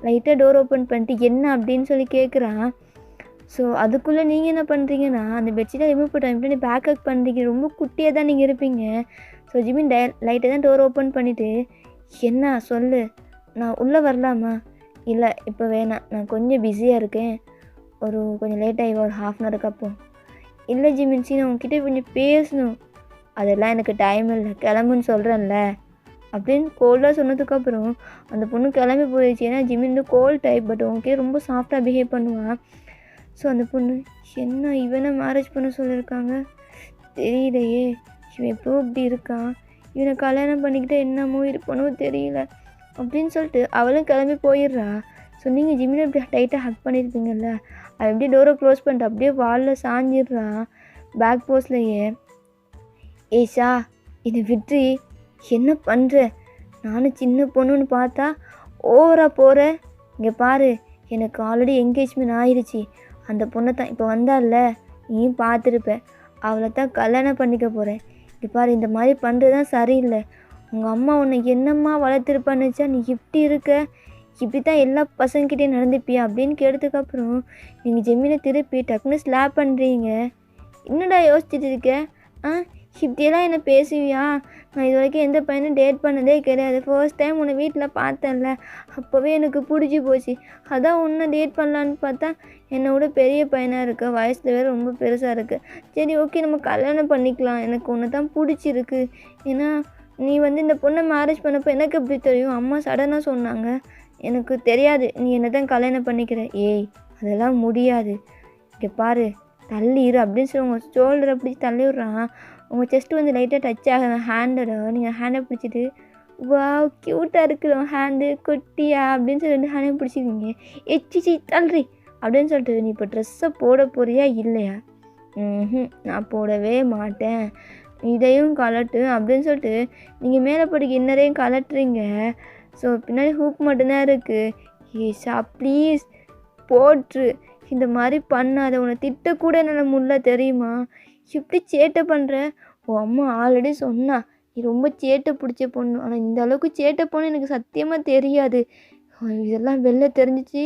லைட்டாக டோர் ஓப்பன் பண்ணிட்டு என்ன அப்படின்னு சொல்லி கேட்குறான். ஸோ அதுக்குள்ளே நீங்கள் என்ன பண்ணுறீங்கன்னா அந்த பெட்ஷீட்டை ரிமூவ் பண்ணிட்டு நீ பேக் அப் பண்ணுறீங்க. ரொம்ப குட்டியாக தான் நீங்கள் இருப்பீங்க. ஸோ ஜிமின் லைட்டாக தான் டோர் ஓப்பன் பண்ணிவிட்டு, என்ன சொல்லு, நான் உள்ளே வரலாமா? இல்லை இப்போ வேணாம், நான் கொஞ்சம் பிஸியாக இருக்கேன், கொஞ்சம் லேட் ஆகி ஒரு 1/2 hour அப்போ. இல்லை ஜிமின்சி நான் உங்ககிட்ட கொஞ்சம் பேசணும். அதெல்லாம் எனக்கு டைம் இல்லை, கிளம்புன்னு சொல்கிறேன்ல அப்படின்னு கோல்டாக சொன்னதுக்கப்புறம் அந்த பொண்ணு கிளம்பி போயிடுச்சு. ஏன்னா ஜிமின் வந்து கோல்ட் டைப், பட் உங்ககிட்ட ரொம்ப சாஃப்டாக பிஹேவ் பண்ணுவான். ஸோ அந்த பொண்ணு, என்ன இவனை மேரேஜ் பண்ண சொல்லியிருக்காங்க தெரியலையே, இவன் எப்போ இப்படி இருக்கான், இவனை கல்யாணம் பண்ணிக்கிட்டே என்னமோ இருப்பானோ தெரியல அப்படின்னு சொல்லிட்டு அவளும் கிளம்பி போயிடுறா. ஸோ நீங்கள் ஜிமினை இப்படி டைட்டாக ஹக் பண்ணியிருப்பீங்கல்ல, அவன் எப்படி டோரை க்ளோஸ் பண்ணிட்டு அப்படியே வாலில் சாஞ்சிடுறான் பேக் போஸ்ட்லையே. ஏஷா என்னை விட்ரி, என்ன பண்ணுற? நானும் சின்ன பொண்ணுன்னு பார்த்தா ஓவராக போகிற. இங்கே பாரு, எனக்கு ஆல்ரெடி என்கேஜ்மெண்ட் ஆயிடுச்சு. அந்த பொண்ணை தான் இப்போ வந்தால நீயும் பார்த்துருப்ப, அவளை தான் கல்யாணம் பண்ணிக்க போகிறேன். இங்கே பாரு, இந்த மாதிரி பண்ணுறது தான் சரியில்லை. உங்கள் அம்மா உன்னை என்னம்மா வளர்த்துருப்பான்னுச்சா, நீ இப்படி இருக்க, இப்படி தான் எல்லா பசங்கக்கிட்டேயும் நடந்துப்பியா அப்படின்னு கேட்டதுக்கப்புறம் நீங்கள் ஜெமினை திருப்பி டக்குன்னு ஸ்லாப் பண்ணுறீங்க. என்னடா யோசிச்சுட்டு இருக்க? இப்படியெல்லாம் என்ன பேசுவியா? நான் இது வரைக்கும் எந்த பையனும் டேட் பண்ணதே கிடையாது. ஃபர்ஸ்ட் டைம் உன்னை வீட்டில் பார்த்தேன்ல, அப்போவே எனக்கு பிடிச்சி போச்சு. அதான் உன்னை டேட் பண்ணலான்னு பார்த்தா என்னை விட பெரிய பையனாக இருக்க, வயசில் வேறு ரொம்ப பெருசாக இருக்குது. சரி ஓகே நம்ம கல்யாணம் பண்ணிக்கலாம், எனக்கு உன்னை தான் பிடிச்சிருக்கு. ஏன்னா நீ வந்து இந்த பொண்ணை மேரேஜ் பண்ணப்போ எனக்கு எப்படி தெரியும், அம்மா சடனாக சொன்னாங்க, எனக்கு தெரியாது நீ என்னை தான் கல்யாணம் பண்ணிக்கிற. ஏய் அதெல்லாம் முடியாது, இங்கே பாரு தள்ளி இரு அப்படின்னு சொல்லி உங்கள் ஷோல்டரை பிடிச்சி தள்ளி விட்றான். உங்கள் செஸ்ட்டு வந்து லைட்டாக டச் ஆகுது ஹேண்டோட. நீங்கள் ஹேண்டை பிடிச்சிட்டு, வா க்யூட்டாக இருக்கிற ஹேண்டு குட்டியா அப்படின்னு சொல்லி 2 ஹேண்டையும் பிடிச்சிக்கிங்க. எச்சிச்சி தள்ளுறி அப்படின்னு சொல்லிட்டு, நீ இப்போ ட்ரெஸ்ஸை போட போறியா இல்லையா? நான் போடவே மாட்டேன், இதையும் கலட்டு அப்படின்னு சொல்லிட்டு நீங்கள் மேலே படிக்க இன்னரையும் கலட்டுறீங்க. ஸோ பின்னாடி ஹூக் மட்டும்தான் இருக்குது. ஏஷா ப்ளீஸ் போட்ரு, இந்த மாதிரி பண்ணாத, உன்னை திட்டக்கூட என்னால் முடியல தெரியுமா, இப்படி சேட்டை பண்ணுற. உன் அம்மா ஆல்ரெடி சொன்னா நீ ரொம்ப சேட்டை பிடிச்ச பொண்ணு, ஆனால் இந்த அளவுக்கு சேட்டை பொண்ணு எனக்கு சத்தியமாக தெரியாது. இதெல்லாம் வெளில தெரிஞ்சிச்சு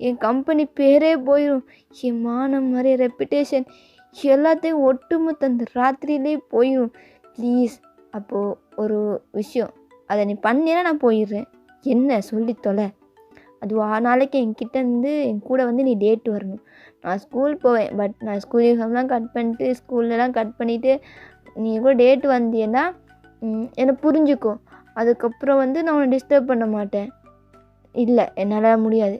என் கம்பெனி பேரே போயிடும், என் மானம் மாதிரி ரெப்புடேஷன் எல்லாத்தையும் ஒட்டுமொத்த அந்த ராத்திரியிலே போயிடும். ப்ளீஸ் அப்போது ஒரு விஷயம், அதை நீ பண்ணினா நான் போயிடுறேன். என்ன சொல்லி தொலை. அது நாளைக்கு என்கிட்ட இருந்து என் கூட வந்து நீ டேட் வரணும். நான் ஸ்கூல் போவேன், பட் நான் ஸ்கூல் யூனிஃபார்ம்லாம் கட் பண்ணிட்டு ஸ்கூல்லலாம் கட் பண்ணிவிட்டு நீ கூட டேட் வந்தீன்னா என்னை புரிஞ்சுக்கோ. அதுக்கப்புறம் வந்து நான் உன்னை டிஸ்டர்ப் பண்ண மாட்டேன். இல்லை என்னால் முடியாது.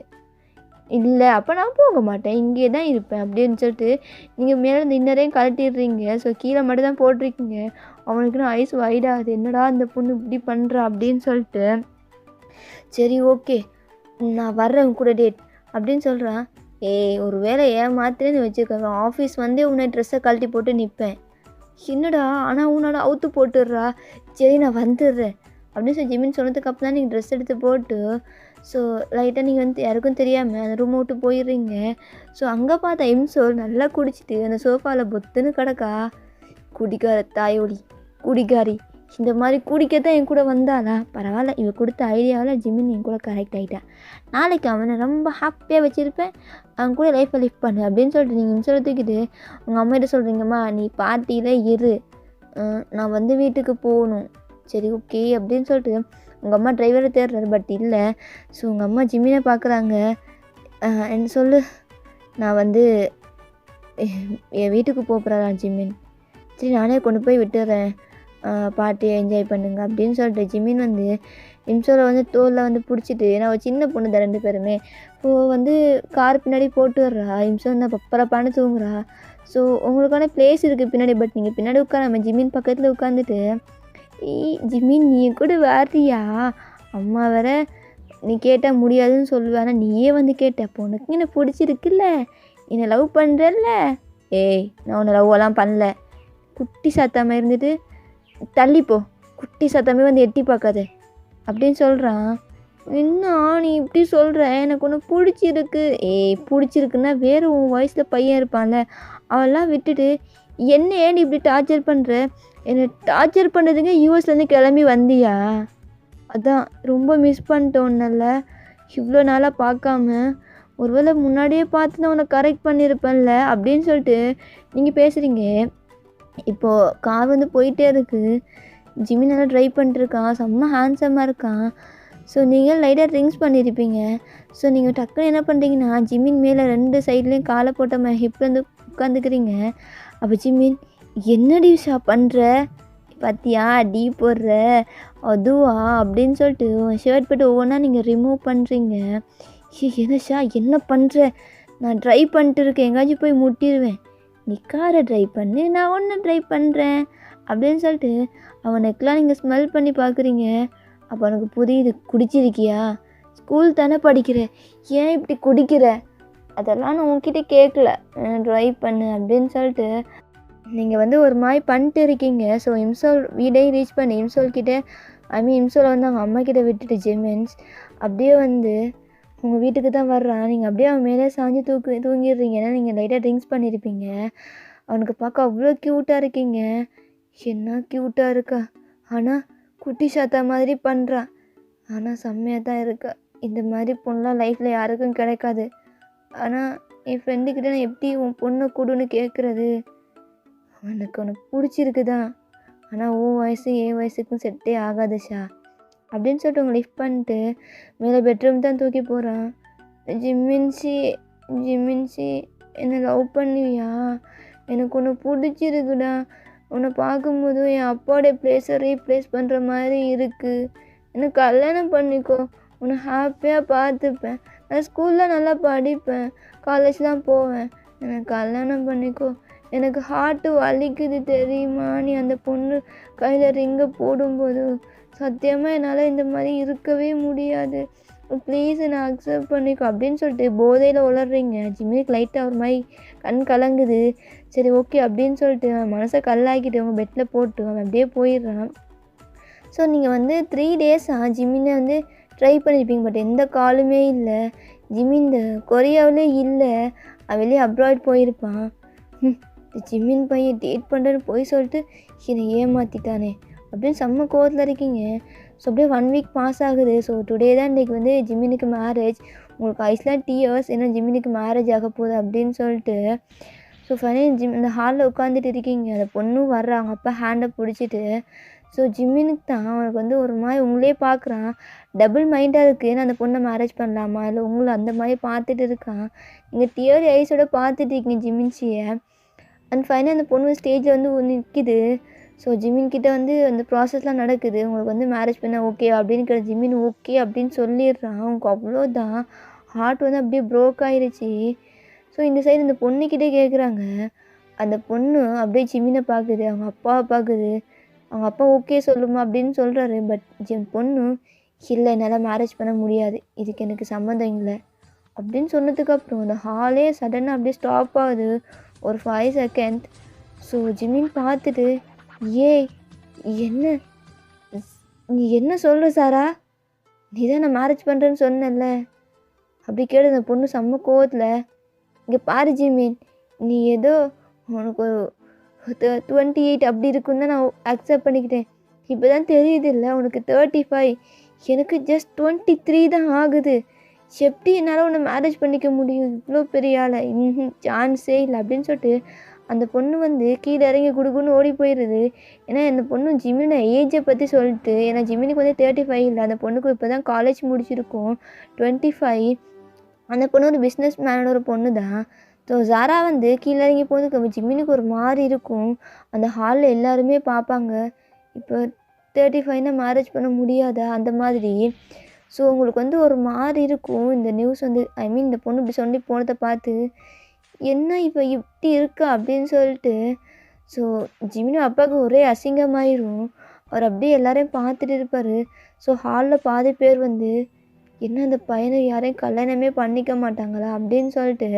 இல்லை அப்போ நான் போக மாட்டேன், இங்கே தான் இருப்பேன் அப்படின்னு சொல்லிட்டு நீங்கள் மேலே இந்த இன்னரையும் கழட்டிடுறீங்க. ஸோ கீழே மட்டும் தான் போட்டிருக்கீங்க. அவனுக்குன்னு ஐஸ் வைடாது, என்னடா இந்த பொண்ணு இப்படி பண்ணுறா அப்படின்னு சொல்லிட்டு, சரி ஓகே நான் வர்றேன் உன் கூட டேட் அப்படின்னு சொல்கிறான். ஏய் ஒரு வேளை ஏமாத்துறேன்னு வச்சுக்கோங்க, ஆஃபீஸ் வந்தே உன்னை ட்ரெஸ்ஸை கழட்டி போட்டு நிற்பேன். என்னடா ஆனால் உன்னோட அவுத்து போட்டுடுறா, சரி நான் வந்துடுறேன் அப்படின்னு சொல்லி ஜிமின் சொன்னதுக்கப்புறம் தான் நீங்கள் ட்ரெஸ் எடுத்து போட்டு ஸோ லைட்டாக நீங்கள் வந்து யாருக்கும் தெரியாமல் அந்த ரூமை விட்டு போயிடுறீங்க. ஸோ அங்கே பார்த்தா இம்சோல் நல்லா குடிச்சிட்டு அந்த சோஃபாவில் பொத்துன்னு கிடக்கா. குடிக்கார தாயோலி, குடிக்காரி, இந்த மாதிரி குடிக்கத்தான் என் கூட வந்தாளா? பரவாயில்ல, இவ கொடுத்த ஐடியாவில் ஜிமின் என் கூட கரெக்ட் ஆகிட்டான். நாளைக்கு அவனை ரொம்ப ஹாப்பியாக வச்சுருப்பேன், அவன் கூட லைஃப்பை லிஃப்ட் பண்ணு அப்படின்னு சொல்லிட்டு நீங்கள் இம்சோலை தூக்கிட்டு உங்கள் அம்மாகிட்ட சொல்கிறீங்கம்மா நீ பார்ட்டியில் இரு, நான் வந்து வீட்டுக்கு போகணும். சரி ஓகே அப்படின்னு சொல்லிட்டு உங்கள் அம்மா டிரைவரை தேடுறாரு, பட் இல்லை. ஸோ உங்கள் அம்மா ஜிமினை பார்க்குறாங்க. என்ன சொல்லு, நான் வந்து என் வீட்டுக்கு போகிறேன் ஜிமின், சரி நானே கொண்டு போய் விட்டுறேன், பார்ட்டியை என்ஜாய் பண்ணுங்க அப்படின்னு சொல்லிட்டு ஜிமின் வந்து இம்சோலை வந்து தோலில் வந்து பிடிச்சிட்டு, ஏன்னா ஒரு சின்ன பொண்ணு தான் 2 பேருமே, ஸோ வந்து கார் பின்னாடி போட்டு வர்றா. இம்சோ வந்து பப்பரப்பான்னு தூங்குறா. ஸோ உங்களுக்கான பிளேஸ் இருக்குது பின்னாடி, பட் நீங்கள் பின்னாடி உட்காராம ஜிமின் பக்கத்தில் உட்காந்துட்டு, ஏய் ஜிமின் நீ கூட வாரியா, அம்மா வேற நீ கேட்டால் முடியாதுன்னு சொல்லுவேன், ஆனால் நீயே வந்து கேட்ட, அப்போ உனக்கு என்ன பிடிச்சிருக்குல்ல, என்னை லவ் பண்ணுறல்ல. ஏய் நான் உன்னை லவ்வெல்லாம் பண்ணல, குட்டி சாத்தாமல் இருந்துட்டு தள்ளிப்போ, குட்டி சாத்தாமே வந்து எட்டி பார்க்காத அப்படின்னு சொல்கிறான். என்ன நீ இப்படி சொல்கிற, எனக்கு ஒன்று பிடிச்சிருக்கு. ஏய் பிடிச்சிருக்குன்னா வேறு உன் வயசில் பையன் இருப்பான்ல, அவெல்லாம் விட்டுட்டு என்ன ஏன் இப்படி டார்ச்சர் பண்ணுற, என்னை டார்ச்சர் பண்ணுறதுங்க யூஎஸ்லேருந்து கிளம்பி வந்தியா? அதான் ரொம்ப மிஸ் பண்ணிட்டோன்னல்ல, இவ்வளோ நாளாக பார்க்காம, ஒருவேளை முன்னாடியே பார்த்து நான் உன்னை கரெக்ட் பண்ணியிருப்பேன்ல அப்படின்னு சொல்லிட்டு நீங்கள் பேசுகிறீங்க. இப்போது கார் வந்து போயிட்டே இருக்குது, ஜிமின் நல்லா ட்ரைவ் பண்ணிட்டுருக்கான், செம்ம ஹேண்ட்ஸமாக இருக்கான். ஸோ நீங்கள் லைட்டாக ட்ரிங்க்ஸ் பண்ணியிருப்பீங்க. ஸோ நீங்கள் டக்குன்னு என்ன பண்ணுறீங்கன்னா ஜிமின் மேலே 2 சைட்லேயும் காலை போட்ட ஹிப்லேருந்து உட்காந்துக்கிறீங்க. அப்போ ஜிமின் என்னடி ஷா பண்ணுற, பார்த்தியா டீ போடுற அதுவா அப்படின்னு சொல்லிட்டு ஷர்ட் போட்டு ஒவ்வொன்றா நீங்கள் ரிமூவ் பண்ணுறீங்க. என்ன ஷா என்ன பண்ணுற, நான் ட்ரை பண்ணிட்டு இருக்கேன், எங்கேயாச்சும் போய் முட்டிடுவேன், நீ காரை ட்ரை பண்ணு, நான் ஒன்று ட்ரை பண்ணுறேன் அப்படின்னு சொல்லிட்டு அவனுக்கெலாம் நீங்கள் ஸ்மெல் பண்ணி பார்க்குறீங்க. அப்போ அவனுக்கு புரியுது, குடிச்சிருக்கியா, ஸ்கூல் தானே படிக்கிற, ஏன் இப்படி குடிக்கிற, அதெல்லாம் நான் உன்கிட்ட கேட்கல, ட்ரை பண்ணு அப்படின்னு சொல்லிட்டு நீங்கள் வந்து ஒரு மாதிரி பண்ணிட்டு இருக்கீங்க. ஸோ இம்சோல் வீடையும் ரீச் பண்ணி இம்சோல்கிட்ட இம்சோலை வந்து அவங்க அம்மா கிட்ட விட்டுட்டு ஜிமின்ஸ் அப்படியே வந்து உங்கள் வீட்டுக்கு தான் வர்றான். நீங்கள் அப்படியே அவன் மேலே சாஞ்சு தூங்கிடுறீங்க, ஏன்னா நீங்கள் லைட்டாக ட்ரிங்க்ஸ் பண்ணியிருப்பீங்க. அவனுக்கு பார்க்க அவ்வளோ க்யூட்டாக இருக்கீங்க. என்ன க்யூட்டாக இருக்கா, ஆனால் குட்டி சாத்தா மாதிரி பண்ணுறான், ஆனால் செம்மையாக தான் இருக்கா. இந்த மாதிரி பொண்ணுலாம் லைஃப்பில் யாருக்கும் கிடைக்காது. ஆனால் என் ஃப்ரெண்டுக்கிட்ட நான் எப்படி உன் பொண்ணை கொடுன்னு கேட்குறது, அவனுக்கு உனக்கு பிடிச்சிருக்குதான், ஆனால் உன் வயசு என் வயசுக்கும் செட்டே ஆகாது ஷா அப்படின்னு சொல்லிட்டு உங்களை லிஃப்ட் பண்ணிட்டு மேலே பெட்ரூம் தான் தூக்கி போகிறான். ஜிமின்சி ஜிமின்சி என்னை லவ் பண்ணுவியா, எனக்கு ஒன்று பிடிச்சிருக்குடா, உன்னை பார்க்கும்போது என் அப்பாவோடைய ப்ளேஸை ரீப்ளேஸ் பண்ணுற மாதிரி இருக்குது, எனக்கு கல்யாணம் பண்ணிக்கோ, உன்னை ஹாப்பியாக பார்த்துப்பேன், நான் ஸ்கூலில் நல்லா படிப்பேன், காலேஜ்லாம் போவேன், எனக்கு கல்யாணம் பண்ணிக்கோ, எனக்கு ஹார்ட்டு வலிக்குது தெரியுமா, நீ அந்த பொண்ணு கையில் ரிங்கை போடும்போது சத்தியமாக என்னால் இந்த மாதிரி இருக்கவே முடியாது, ப்ளீஸ் என்னை அக்செப்ட் பண்ணிக்கோ அப்படின்னு சொல்லிட்டு போதையில் உளர்றீங்க. ஜிம்மிக்கு லைட்டாக ஒரு மாதிரி கண் கலங்குது. சரி ஓகே அப்படின்னு சொல்லிட்டு மனசை கல்லாக்கிட்டு அவங்க பெட்டில் போட்டு அவன் அப்படியே போயிடுறான். ஸோ நீங்கள் வந்து 3 டேஸாக ஜிம்மினை வந்து ட்ரை பண்ணியிருப்பீங்க, பட் எந்த காலுமே இல்லை. ஜிம்மின் இந்த கொரியாவிலே இல்லை, அவன் வெளியே அப்ராட் போயிருப்பான். ஜிம்மின் பையன் டேட் பண்ணுறேன்னு போய் சொல்லிட்டு என்னை ஏமாற்றிட்டானே அப்படின்னு செம்ம கோவத்தில் இருக்கீங்க. ஸோ அப்படியே 1 வீக் பாஸ் ஆகுது. ஸோ டுடே தான் இன்றைக்கி வந்து ஜிம்மினுக்கு மேரேஜ். உங்களுக்கு ஐஸ்லாம் டீயர்ஸ் ஏன்னா ஜிம்மினுக்கு மேரேஜ் ஆக போகுது அப்படின்னு சொல்லிட்டு. ஸோ ஃபைனலி இந்த ஹாலில் உட்காந்துட்டு இருக்கீங்க, அந்த பொண்ணும் வர்றாங்க, அப்பா ஹேண்டை பிடிச்சிட்டு. ஸோ ஜிம்மினுக்கு தான் அவனுக்கு வந்து ஒரு மாதிரி உங்களே பார்க்குறான், டபுள் மைண்டாக இருக்குது, ஏன்னா அந்த பொண்ணை மேரேஜ் பண்ணலாமா இல்லை உங்களை அந்த மாதிரி பார்த்துட்டு இருக்கான். நீங்கள் டியர் ஐஸோட பார்த்துட்டு இருக்கீங்க ஜிமின்சியை. அண்ட் ஃபைனலி அந்த பொண்ணு ஸ்டேஜில் வந்து நிற்கிது. ஸோ ஜிமின்கிட்ட வந்து அந்த ப்ராசஸ்லாம் நடக்குது, உங்களுக்கு வந்து மேரேஜ் பண்ண ஓகே அப்படின்னு ஜிமின் ஓகே அப்படின்னு சொல்லிடுறான். அவனுக்கு அவ்வளோதான் ஹார்ட் வந்து அப்படியே ப்ரோக் ஆயிருச்சு. ஸோ இந்த சைடு இந்த பொண்ணுக்கிட்டே கேட்குறாங்க. அந்த பொண்ணு அப்படியே ஜிமினை பார்க்குது, அவங்க அப்பாவை பார்க்குது. அவங்க அப்பா ஓகே சொல்லுமா அப்படின்னு சொல்கிறாரு. பட் பொண்ணு இல்லை, என்னால் மேரேஜ் பண்ண முடியாது, இதுக்கு எனக்கு சம்மந்தம் இல்லை அப்படின்னு சொன்னதுக்கப்புறம் அந்த ஹாலே சடனாக அப்படியே ஸ்டாப் ஆகுது ஒரு 5 செகண்ட். ஸோ ஜிமின் பார்த்துட்டு, ஏய் என்ன நீ என்ன சொல்கிற சாரா, நீ தான் நான் மேரேஜ் பண்ணுறேன்னு சொன்னேன்ல அப்படி கேட்டு அந்த பொண்ணு செம்ம கோவத்தில், இங்கே பாரு ஜிமின், நீ ஏதோ உனக்கு 28 அப்படி இருக்குன்னு தான் நான் அக்செப்ட் பண்ணிக்கிட்டேன். இப்போ தான் தெரியுது இல்லை உனக்கு 35, எனக்கு ஜஸ்ட் 23 தான் ஆகுது. எப்படி என்னால் உன்னை மேரேஜ் பண்ணிக்க முடியும், இவ்வளோ பெரிய ஆளை, சான்ஸே இல்லை அப்படின்னு சொல்லிட்டு அந்த பொண்ணு வந்து கீழே இறங்கி குடுக்குன்னு ஓடி போயிடுது. ஏன்னா அந்த பொண்ணு ஜிமினை ஏஜை பற்றி சொல்லிட்டு, ஏன்னா ஜிமினுக்கு வந்து 35 இல்லை, அந்த பொண்ணுக்கு இப்போ தான் காலேஜ் முடிச்சிருக்கோம் 25. அந்த பொண்ணு ஒரு பிஸ்னஸ் மேனோட ஒரு பொண்ணு தான். ஸோ ஜாரா வந்து கீழே இறங்கி போகிறதுக்கு ஜிமினுக்கு ஒரு மாதிரி இருக்கும். அந்த ஹாலில் எல்லாருமே பார்ப்பாங்க, இப்போ 35னா மேரேஜ் பண்ண முடியாதா அந்த மாதிரி. ஸோ உங்களுக்கு வந்து ஒரு மாதிரி இருக்கும் இந்த நியூஸ் வந்து, ஐ மீன் இந்த பொண்ணு இப்படி சொல்லி போனதை பார்த்து, என்ன இப்போ இப்படி இருக்கா அப்படின்னு சொல்லிட்டு. ஸோ ஜிமினு அப்பாவுக்கு ஒரே அசிங்கமாயிரும். அவர் அப்படியே எல்லாரையும் பார்த்துட்டு இருப்பார். ஸோ ஹாலில் பாதி பேர் வந்து, என்ன அந்த பையனை யாரையும் கல்யாணமே பண்ணிக்க மாட்டாங்களா அப்படின்னு சொல்லிட்டு.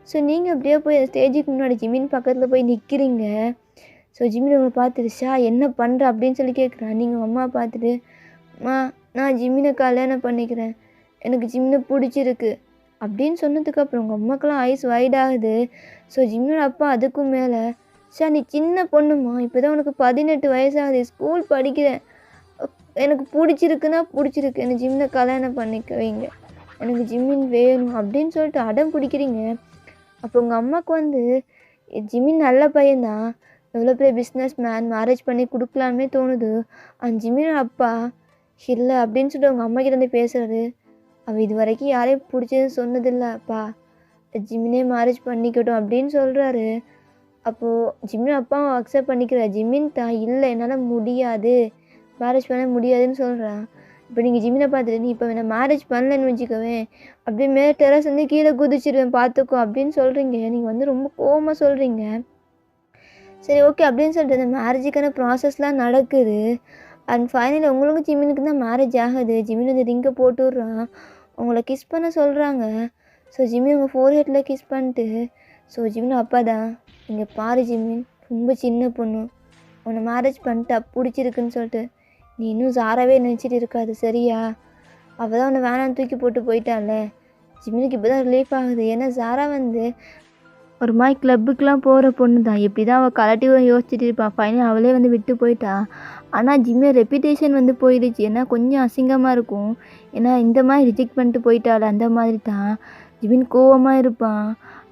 ஸோ நீங்கள் அப்படியே போய் ஸ்டேஜுக்கு முன்னாடி ஜிமின் பக்கத்தில் போய் நிற்கிறீங்க. ஸோ ஜிமின் உங்களை பார்த்துட்டு, ஷா என்ன பண்ணுற அப்படின்னு சொல்லி கேட்குறான். நீங்கள் அம்மா பார்த்துட்டு, அம்மா நான் ஜிமினை கல்யாணம் பண்ணிக்கிறேன், எனக்கு ஜிமினை பிடிச்சிருக்கு அப்படின்னு சொன்னதுக்கப்புறம் உங்கள் அம்மாக்கெல்லாம் ஐஸ் வைட் ஆகுது. ஸோ ஜிமினோட அப்பா அதுக்கும் மேலே, ஷா நீ சின்ன பொண்ணுமா, இப்போ தான் உனக்கு 18 வயசாகுது, ஸ்கூல் படிக்கிறேன், எனக்கு பிடிச்சிருக்குன்னா பிடிச்சிருக்கு, எனக்கு ஜிமினை கல்யாணம் பண்ணிக்க வைங்க, எனக்கு ஜிமின் வேணும் அப்படின்னு சொல்லிட்டு அடம் பிடிக்கிறீங்க. அப்போ உங்கள் அம்மாவுக்கு வந்து ஜிமின் நல்ல பையன்தான், எவ்வளோ பெரிய பிஸ்னஸ் மேன், மேரேஜ் பண்ணி கொடுக்கலாமே தோணுது. அந்த ஜிமினோட அப்பா இல்லை அப்படின்னு சொல்லிட்டு அவங்க அம்மா கிட்ட வந்து பேசுகிறாரு. அவள் இது வரைக்கும் யாரையும் பிடிச்சதுன்னு சொன்னதில்லை அப்பா, ஜிமினே மேரேஜ் பண்ணிக்கட்டும் அப்படின்னு சொல்கிறாரு. அப்போது ஜிமின் அப்பாவும் அக்செப்ட் பண்ணிக்கிறார். ஜிமின் தான் இல்லை என்னால் முடியாது, மேரேஜ் பண்ண முடியாதுன்னு சொல்கிறான். இப்போ நீங்கள் ஜிமினை பார்த்துட்டு, நீ இப்போ நான் மேரேஜ் பண்ணலன்னு வச்சுக்கவேன், அப்படியே மேலே டெரஸ் வந்து கீழே குதிச்சிடுவேன் பார்த்துக்கோ அப்படின்னு சொல்கிறீங்க. நீங்கள் வந்து ரொம்ப கோவமாக சொல்கிறீங்க. சரி ஓகே அப்படின்னு சொல்லிட்டு அந்த மேரேஜுக்கான ப்ராசஸ்லாம் நடக்குது. அண்ட் ஃபைனலி உங்களுக்கும் ஜிமினுக்கு தான் மேரேஜ் ஆகுது. ஜிமின் வந்து ரிங்கை போட்டு விட்றான், உங்களை கிஸ் பண்ண சொல்கிறாங்க. ஸோ ஜிமின் உங்கள் ஃபோர்ஹெட்டில் கிஸ் பண்ணிட்டு, ஸோ ஜிமின் அப்பா தான், இங்கே பாரு ஜிமின், ரொம்ப சின்ன பொண்ணு, உன்னை மேரேஜ் பண்ணிட்டா பிடிச்சிருக்குன்னு சொல்லிட்டு நீ இன்னும் ஜாராவே நினச்சிட்டு இருக்காது சரியா, அவள் தான் உன்னை வேணான்னு தூக்கி போட்டு போயிட்டால. ஜிமினுக்கு இப்போ தான் ரிலீஃப் ஆகுது. ஏன்னா ஜாரா வந்து ஒரு மாதிரி கிளப்புக்கெலாம் போகிற பொண்ணு தான், எப்படி தான் அவள் கலட்டிவ் யோசிச்சுட்டு இருப்பாள். ஃபைனலி அவளே வந்து விட்டு போயிட்டா. ஆனால் ஜிம்மி ரெப்யூட்டேஷன் வந்து போயிடுச்சு. ஏன்னா கொஞ்சம் அசிங்கமாக இருக்கும், ஏன்னா இந்த மாதிரி ரிஜெக்ட் பண்ணிட்டு போயிட்டாள் அந்த மாதிரி தான். ஜிமின் கோவமாக இருப்பான்.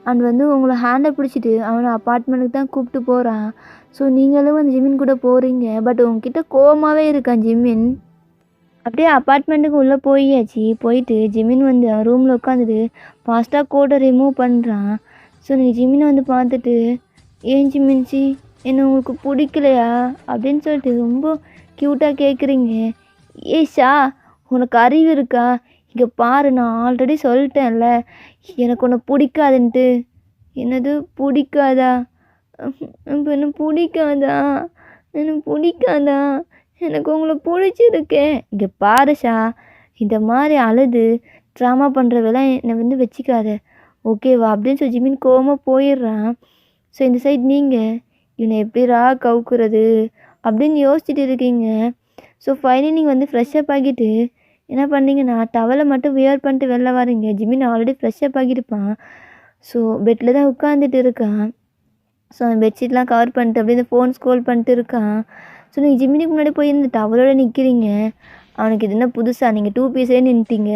அண்ட் வந்து உங்களை ஹேண்டை பிடிச்சிட்டு அவனை அப்பார்ட்மெண்ட்டுக்கு தான் கூப்பிட்டு போகிறான். ஸோ நீங்களும் வந்து ஜிமின் கூட போகிறீங்க. பட் உங்ககிட்ட கோவமாகவே இருக்கான் ஜிமின். அப்படியே அப்பார்ட்மெண்ட்டுக்கு உள்ளே போயாச்சு. போயிட்டு ஜிமின் வந்து அவன் ரூமில் உட்காந்துட்டு ஃபாஸ்ட்டாக கோடை ரிமூவ் பண்ணுறான். ஸோ நீங்கள் ஜிமினை வந்து பார்த்துட்டு, ஏன் ஜிமின்ச்சி என்ன உங்களுக்கு பிடிக்கலையா அப்படின்னு சொல்லிட்டு ரொம்ப க்யூட்டாக கேட்குறீங்க. ஏஷா உனக்கு அறிவு இருக்கா, இங்கே பாரு நான் ஆல்ரெடி சொல்லிட்டேன்ல எனக்கு உன்னை பிடிக்காதுன்ட்டு. என்னது பிடிக்காதா, இப்போ என்ன பிடிக்காதா, எனக்கு பிடிக்காதா, எனக்கு உங்களை பிடிச்சிருக்கேன். இங்கே பாருஷா, இந்த மாதிரி அழுது ட்ராமா பண்ணுறவெல்லாம் என்னை வந்து வச்சுக்காத ஓகேவா அப்படின்னு சொல்லி ஜிமின் கோவமாக போயிடுறான். ஸோ இந்த சைட் நீங்கள் இவனை எப்படிரா கவுக்குறது அப்படின்னு யோசிச்சுட்டு இருக்கீங்க. ஸோ ஃபைனலி நீங்கள் வந்து ஃப்ரெஷ்ஷப் ஆகிட்டு என்ன பண்ணீங்கன்னா டவலை மட்டும் வியர் பண்ணிட்டு வெளில வரீங்க. ஜிமின் ஆல்ரெடி ஃப்ரெஷ்ஷப் ஆகியிருப்பான். ஸோ பெட்டில் தான் உட்காந்துட்டு இருக்கான். ஸோ அந்த பெட்ஷீட்லாம் கவர் பண்ணிட்டு அப்படியே இந்த ஃபோன் ஸ்க்ரோல் பண்ணிட்டு இருக்கான். ஸோ நீங்கள் ஜிமினுக்கு முன்னாடி போய் இந்த டவலோடு நிற்கிறீங்க. அவனுக்கு இது என்ன புதுசாக நீங்கள் 2 பீஸே நின்றுட்டீங்க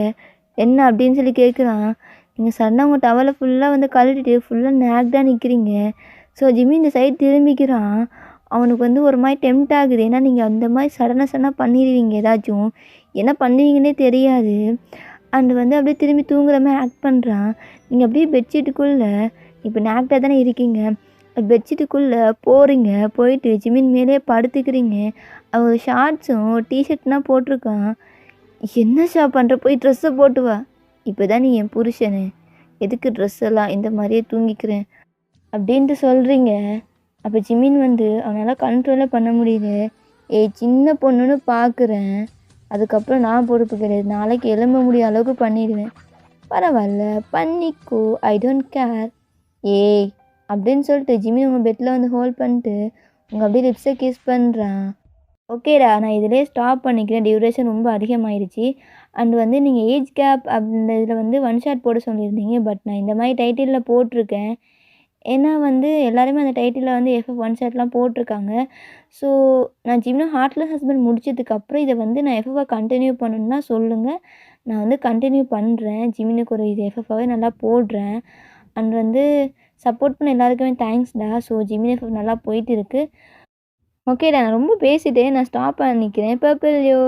என்ன அப்படின்னு சொல்லி கேட்குறான். நீங்கள் சடனாக உங்கள் டவலை ஃபுல்லாக வந்து கழட்டிட்டு ஃபுல்லாக நேக்டாக நிற்கிறீங்க. ஸோ ஜிம்மி இந்த சைடு திரும்பிக்கிறான். அவனுக்கு வந்து ஒரு மாதிரி டெம்ட் ஆகுது. ஏன்னா நீங்கள் அந்த மாதிரி சடனாக பண்ணிடுவீங்க, ஏதாச்சும் என்ன பண்ணுவீங்கன்னே தெரியாது. அண்டு வந்து அப்படியே திரும்பி தூங்குற மாதிரி ஆக்ட் பண்ணுறான். நீங்கள் அப்படியே பெட்ஷீட்டுக்குள்ளே இப்போ நேக்டாக தானே இருக்கீங்க, பெட்ஷீட்டுக்குள்ளே போகிறீங்க. போயிட்டு ஜிமின் மேலே படுத்துக்கிறீங்க. அவன் ஷார்ட்ஸும் டிஷர்ட்னால் போட்டிருக்கான். என்ன ஷா பண்ணுற, போய் ட்ரெஸ்ஸை போட்டு வா, இப்போ தான் நீ என் புருஷனு, எதுக்கு ட்ரெஸ் எல்லாம் இந்த மாதிரியே தூங்கிக்கிறேன் அப்படின்ட்டு சொல்கிறீங்க. அப்போ ஜிமின் வந்து அவனால் கண்ட்ரோலே பண்ண முடியுது. ஏய் சின்ன பொண்ணுன்னு பார்க்குறேன், அதுக்கப்புறம் நான் பொறுப்பு கிடையாது, நாளைக்கு எழும்ப முடிய அளவுக்கு பண்ணிடுவேன். பரவாயில்ல பண்ணிக்கோ, ஐ டோன்ட் கேர். ஏய் அப்படின்னு சொல்லிட்டு ஜிமின் உங்கள் பெட்டில் வந்து ஹோல்ட் பண்ணிட்டு உங்கள் அப்படியே லிப்ஸை கிஸ் பண்ணுறான். ஓகேடா, நான் இதிலே ஸ்டாப் பண்ணிக்கிறேன், டியூரேஷன் ரொம்ப அதிகமாகிடுச்சு. அண்ட் வந்து நீங்கள் ஏஜ் கேப் அந்த இதில் வந்து ஒன் ஷாட் போட சொல்லியிருந்தீங்க. பட் நான் இந்த மாதிரி டைட்டிலில் போட்டிருக்கேன். ஏன்னா வந்து எல்லாருமே அந்த டைட்டிலில் வந்து எஃப்எஃப் ஒன் ஷாட்லாம் போட்டிருக்காங்க. ஸோ நான் ஜிம்னா ஹார்ட்லெஸ் ஹஸ்பண்ட் முடிச்சதுக்கப்புறம் இதை வந்து நான் எஃப்எஃபாக கண்டினியூ பண்ணணுன்னா சொல்லுங்கள், நான் வந்து கண்டினியூ பண்ணுறேன். ஜிமினுக்கு ஒரு இது எஃப்எஃபாகவே நல்லா போடுறேன். அண்ட் வந்து சப்போர்ட் பண்ண எல்லாருக்குமே தேங்க்ஸ்டா. ஸோ ஜிமின் எஃப்எஃப் நல்லா போயிட்டு இருக்குது. ஓகேடா, நான் ரொம்ப பேசிட்டேன், நான் ஸ்டாப் பண்ணிக்கிறேன். பர்பிள் யோ.